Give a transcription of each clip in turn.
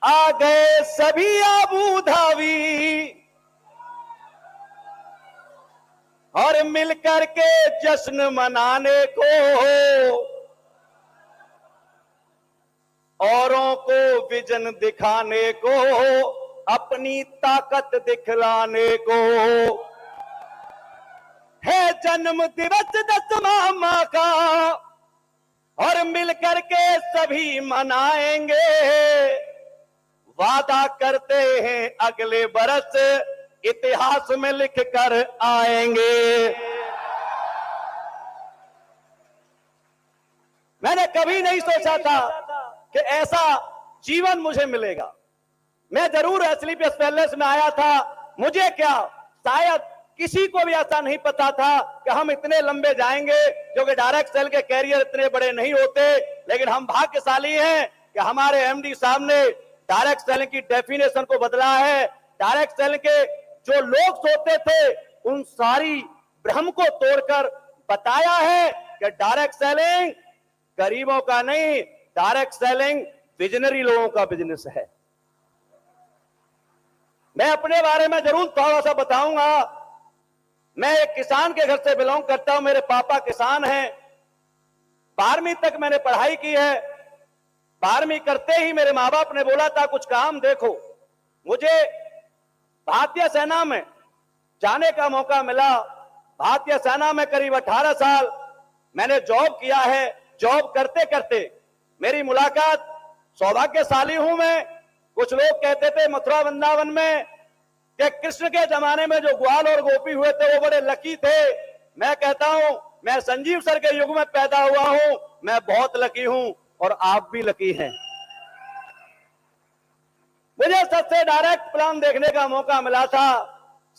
आ गए सभी Abu Dhabi और मिलकर के जश्न मनाने को, औरों को विजन दिखाने को, अपनी ताकत दिखलाने को। है जन्म दिवस 10वां मां का और मिलकर के सभी मनाएंगे। वादा करते हैं अगले बरस इतिहास में लिख कर आएंगे। मैंने कभी नहीं सोचा था कि ऐसा जीवन मुझे मिलेगा। मैं जरूर एसलीपीएस पैलेस में आया था, मुझे क्या शायद किसी को भी ऐसा नहीं पता था कि हम इतने लंबे जाएंगे, क्योंकि डायरेक्ट सेल के कैरियर इतने बड़े नहीं होते। लेकिन हम भाग्यशाली हैं कि हमारे एमडी साहब ने डायरेक्ट सेलिंग की डेफिनेशन को बदला है। डायरेक्ट सेलिंग के जो लोग सोते थे उन सारी भ्रम को तोड़कर बताया है कि डायरेक्ट सेलिंग गरीबों का नहीं, डायरेक्ट सेलिंग विजनरी लोगों का बिजनेस है। मैं अपने बारे में जरूर थोड़ा सा बताऊंगा। मैं एक किसान के घर से बिलोंग करता हूं, मेरे पापा किसान हैं। 12वीं तक मैंने पढ़ाई की है। 12वीं करते ही मेरे माँ बाप ने बोला था कुछ काम देखो। मुझे भारतीय सेना में जाने का मौका मिला। भारतीय सेना में करीब 18 साल मैंने जॉब किया है। जॉब करते करते मेरी मुलाकात, सौभाग्यशाली हूं मैं। कुछ लोग कहते थे मथुरा वृंदावन में कि कृष्ण के जमाने में जो ग्वाल और गोपी हुए थे वो बड़े लकी थे। मैं कहता हूं मैं संजीव सर के युग में पैदा हुआ हूं, मैं बहुत लकी हूं और आप भी लकी हैं। मुझे सबसे डायरेक्ट प्लान देखने का मौका मिला था।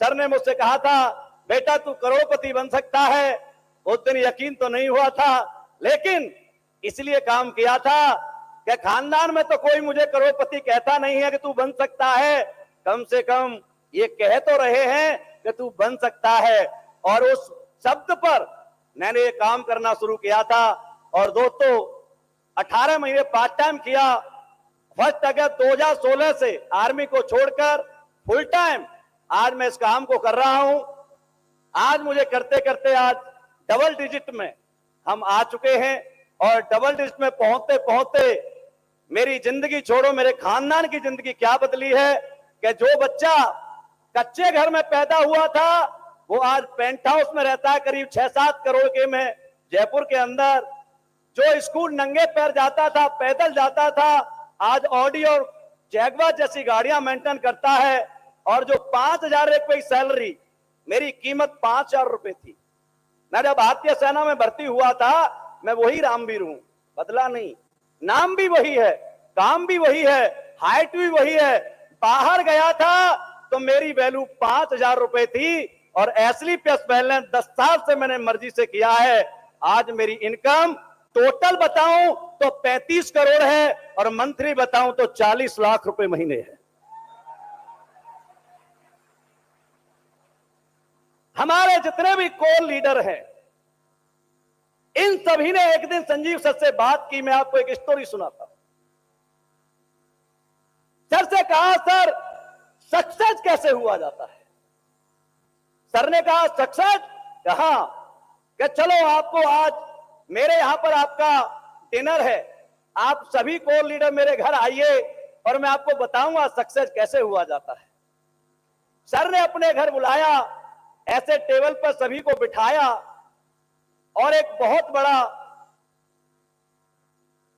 सर ने मुझसे कहा था बेटा तू करोड़पति बन सकता है। उस दिन यकीन तो नहीं हुआ था, लेकिन इसलिए काम किया था कि खानदान में तो कोई मुझे करोड़पति कहता नहीं है कि तू बन सकता है, कम से कम ये कह तो रहे हैं कि तू बन सकता है। और उस शब्द पर मैंने ये काम करना शुरू किया था। और दोस्तों 18 महीने पार्ट टाइम किया। 1 अगस्त 2016 से आर्मी को छोड़कर फुल टाइम आज मैं इस काम को कर रहा हूं। आज मुझे करते करते आज डबल डिजिट में हम आ चुके हैं। और डबल डिजिट में पहुंचते पहुंचते मेरी जिंदगी छोड़ो, मेरे खानदान की जिंदगी क्या बदली है कि जो बच्चा कच्चे घर में पैदा हुआ था वो आज पेंट हाउस में रहता है करीब 6-7 करोड़ के में जयपुर के अंदर। जो स्कूल नंगे पैर जाता था, पैदल जाता था, आज ऑडी और जैगवार जैसी गाड़ियां मेंटेन करता है। और जो 5,000 रुपए की सैलरी, मेरी कीमत 5,000 रुपए थी। मैं जब भारतीय सेना में भर्ती हुआ था मैं वही रामवीर हूं, बदला नहीं। नाम भी वही है, काम भी वही है, हाइट भी वही है। बाहर गया था तो मेरी वैल्यू 5,000 रुपए थी और एसलीपीएस बैलेंस 10 साल से मैंने मर्जी से किया है। आज मेरी इनकम टोटल बताऊं तो 35 करोड़ है और मंथली बताऊं तो 40 लाख रुपए महीने है। हमारे जितने भी कोर लीडर हैं इन सभी ने एक दिन संजीव सर से बात की। मैं आपको एक स्टोरी सुनाता हूं। सर से कहा सर सक्सेस कैसे हुआ जाता है। सर ने कहा सक्सेस, कहा कि चलो आपको आज मेरे यहां पर आपका डिनर है, आप सभी कोर लीडर मेरे घर आइए और मैं आपको बताऊंगा सक्सेस कैसे हुआ जाता है। सर ने अपने घर बुलाया, ऐसे टेबल पर सभी को बिठाया और एक बहुत बड़ा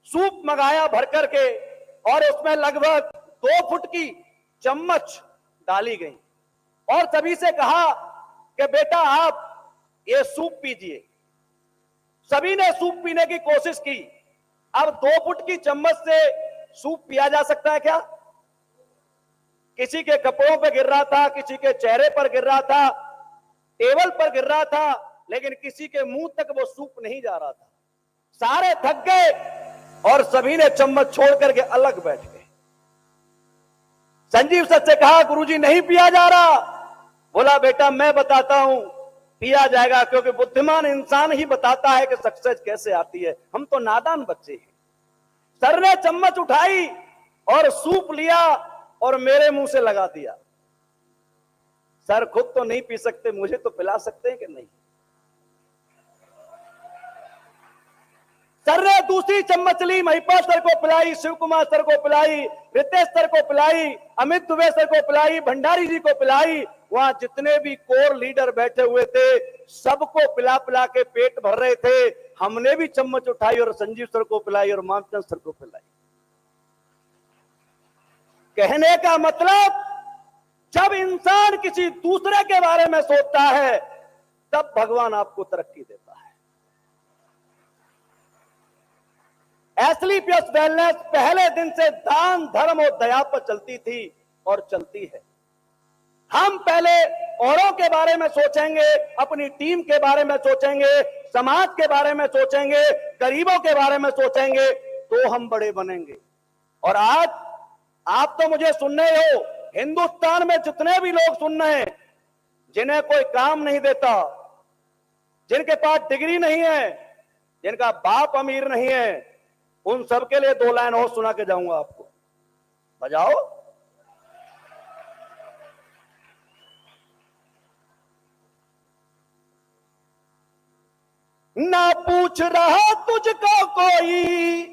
सूप मंगाया भर करके और उसमें लगभग 2 फुट की चम्मच डाली गई और सभी से कहा कि बेटा आप ये सूप पीजिए। सभी ने सूप पीने की कोशिश की। अब 2 फुट की चम्मच से सूप पिया जा सकता है क्या? किसी के कपड़ों पर गिर रहा था, किसी के चेहरे पर गिर रहा था, टेबल पर गिर रहा था, लेकिन किसी के मुंह तक वो सूप नहीं जा रहा था। सारे थक गए और सभी ने चम्मच छोड़ करके अलग बैठ गए। संजीव सर से कहा गुरुजी नहीं पिया जा रहा। बोला बेटा मैं बताता हूं, पिया जाएगा, क्योंकि बुद्धिमान इंसान ही बताता है कि सक्सेस कैसे आती है, हम तो नादान बच्चे हैं। सर ने चम्मच उठाई और सूप लिया और मेरे मुंह से लगा दिया। सर खुद तो नहीं पी सकते, मुझे तो पिला सकते हैं कि नहीं? सर ने दूसरी चम्मच ली, महिपा सर को पिलाई, शिव कुमार सर को पिलाई, रितेश सर को पिलाई, अमित दुबे सर को पिलाई, भंडारी जी को पिलाई। वहां जितने भी कोर लीडर बैठे हुए थे सबको पिला पिला के पेट भर रहे थे। हमने भी चम्मच उठाई और संजीव सर को पिलाई और मामचंद सर को पिलाई। कहने का मतलब, जब इंसान किसी दूसरे के बारे में सोचता है तब भगवान आपको तरक्की देता है। एसलीपीएस वेलनेस पहले दिन से दान, धर्म और दया पर चलती थी और चलती है। हम पहले औरों के बारे में सोचेंगे, अपनी टीम के बारे में सोचेंगे, समाज के बारे में सोचेंगे, गरीबों के बारे में सोचेंगे, तो हम बड़े बनेंगे। और आज आप तो मुझे सुन रहे हो, हिंदुस्तान में जितने भी लोग सुन रहे हैं, जिन्हें कोई काम नहीं देता, जिनके पास डिग्री नहीं है, जिनका बाप अमीर नहीं है, उन सबके लिए 2 लाइन और सुना के जाऊंगा आपको। बजाओ। ना पूछ रहा तुझको कोई,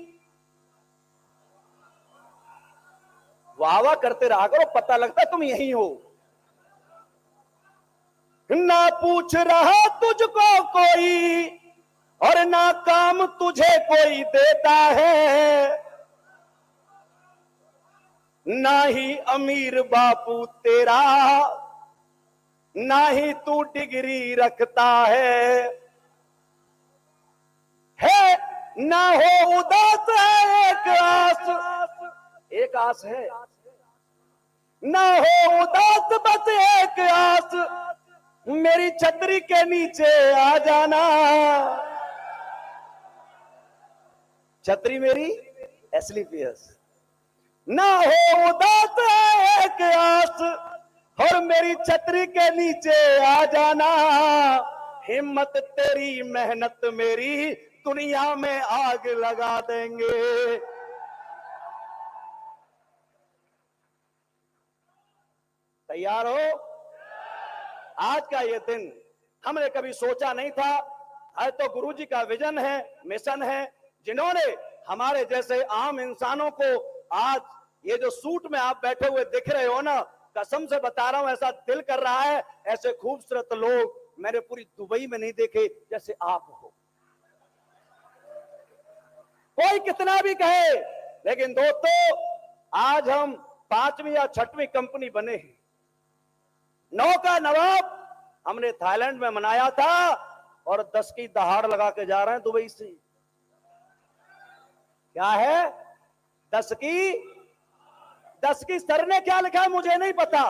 वाह वाह करते रहा करो, पता लगता तुम यही हो। ना पूछ रहा तुझको कोई और ना काम तुझे कोई देता है, ना ही अमीर बापू तेरा, ना ही तू डिग्री रखता है ना हो उदास है एक आस है, ना हो उदास बस एक आस, मेरी छतरी के नीचे आ जाना। छतरी मेरी एसलीपीएस। ना हो उदास है एक आस और मेरी छतरी के नीचे आ जाना। हिम्मत तेरी मेहनत मेरी दुनिया में आग लगा देंगे। तैयार हो? आज का ये दिन हमने कभी सोचा नहीं था। आज तो गुरुजी का विजन है, मिशन है, जिन्होंने हमारे जैसे आम इंसानों को आज ये जो सूट में आप बैठे हुए दिख रहे हो ना, कसम से बता रहा हूं, ऐसा दिल कर रहा है ऐसे खूबसूरत लोग मैंने पूरी दुबई में नहीं देखे जैसे आप हो। कोई कितना भी कहे, लेकिन दोस्तों आज हम 5वीं या 6वीं कंपनी बने हैं। 9 का नवाब हमने थाईलैंड में मनाया था और 10 की दहाड़ लगा के जा रहे हैं दुबई से। क्या है? 10 की सर ने क्या लिखा है मुझे नहीं पता,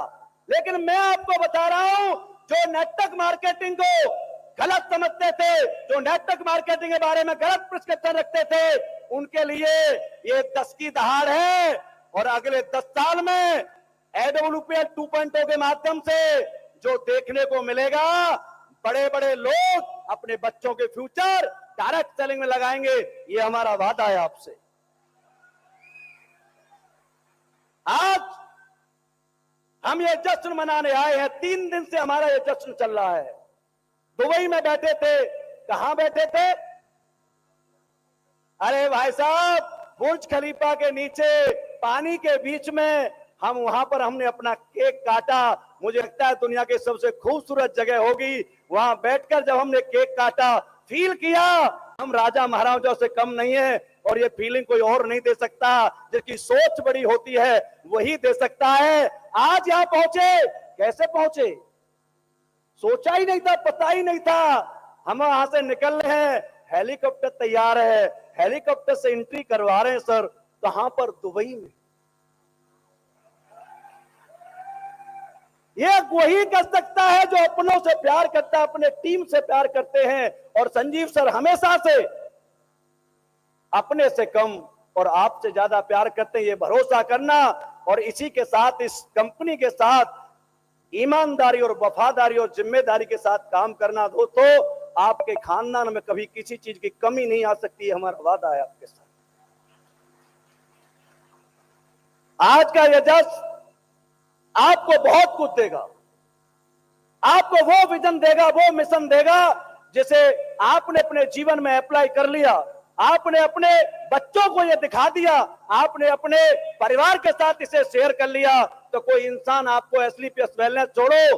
लेकिन मैं आपको बता रहा हूं, जो नेटवर्क मार्केटिंग को गलत समझते थे, जो नेटवर्क मार्केटिंग के बारे में गलत प्रिस्क्रिप्शन रखते थे, उनके लिए ये 10 की दहाड़ है। और अगले 10 साल में AWPL 2.0 के माध्यम से जो देखने को मिलेगा, बड़े बड़े लोग अपने बच्चों के फ्यूचर डायरेक्ट सेलिंग में लगाएंगे। ये हमारा वादा है आपसे। आज हम ये जश्न मनाने आए हैं। 3 दिन से हमारा ये जश्न चल रहा है। दुबई में बैठे थे। कहां बैठे थे? अरे भाई साहब, बुर्ज खलीफा के नीचे पानी के बीच में हम वहां पर हमने अपना केक काटा। मुझे लगता है दुनिया की सबसे खूबसूरत जगह होगी। वहां बैठकर जब हमने केक काटा, फील किया हम राजा महाराजाओं से कम नहीं है। और ये फीलिंग कोई और नहीं दे सकता। जिसकी सोच बड़ी होती है वही दे सकता है। आज यहां पहुंचे, कैसे पहुंचे? सोचा ही नहीं था, पता ही नहीं था। हम वहां से निकल रहे हैं, हेलीकॉप्टर तैयार है, हेलीकॉप्टर से एंट्री करवा रहे हैं सर। कहां पर? दुबई में। ये वही कर सकता है जो अपनों से प्यार करता है, अपने टीम से प्यार करते हैं। और संजीव सर हमेशा से अपने से कम और आपसे ज्यादा प्यार करते हैं, ये भरोसा करना। और इसी के साथ, इस कंपनी के साथ ईमानदारी और वफादारी और जिम्मेदारी के साथ काम करना। दोस्तों, आपके खानदान में कभी किसी चीज की कमी नहीं आ सकती है, हमारा वादा है आपके साथ। आज का यह जज आपको बहुत कुछ देगा, आपको वो विजन देगा, वो मिशन देगा जिसे आपने अपने जीवन में अप्लाई कर लिया, आपने अपने बच्चों को यह दिखा दिया, आपने अपने परिवार के साथ इसे शेयर कर लिया, तो कोई इंसान आपको एसलीपीएस वेलनेस छोड़ो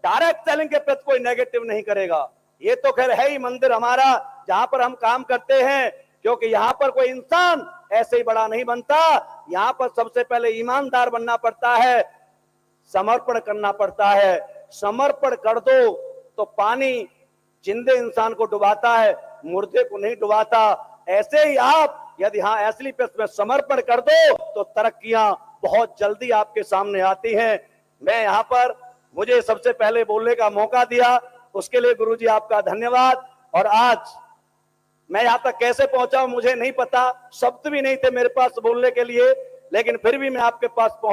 डायरेक्ट सेलिंग के प्रति कोई नेगेटिव नहीं करेगा। ये तो खैर है ही मंदिर हमारा जहां पर हम काम करते हैं, क्योंकि यहां पर कोई इंसान ऐसे ही बड़ा नहीं बनता, यहां पर सबसे पहले ईमानदार बनना पड़ता है, समर्पण करना पड़ता है। समर्पण कर दो तो पानी जिंदे इंसान को डुबाता है, मुर्दे को नहीं डुबाता। ऐसे ही आप यदि हाँ एसलीपीएस में समर्पण कर दो तो तरक्कियां बहुत जल्दी आपके सामने आती हैं। मैं यहाँ पर मुझे सबसे पहले बोलने का मौका दिया, उसके लिए गुरुजी आपका धन्यवाद। और आज मैं यहाँ तक कैसे पहुंचा मुझे नहीं पता, शब्द भी नहीं थे मेरे पास बोलने के लिए, लेकिन फिर भी मैं आपके पास पहुंचा।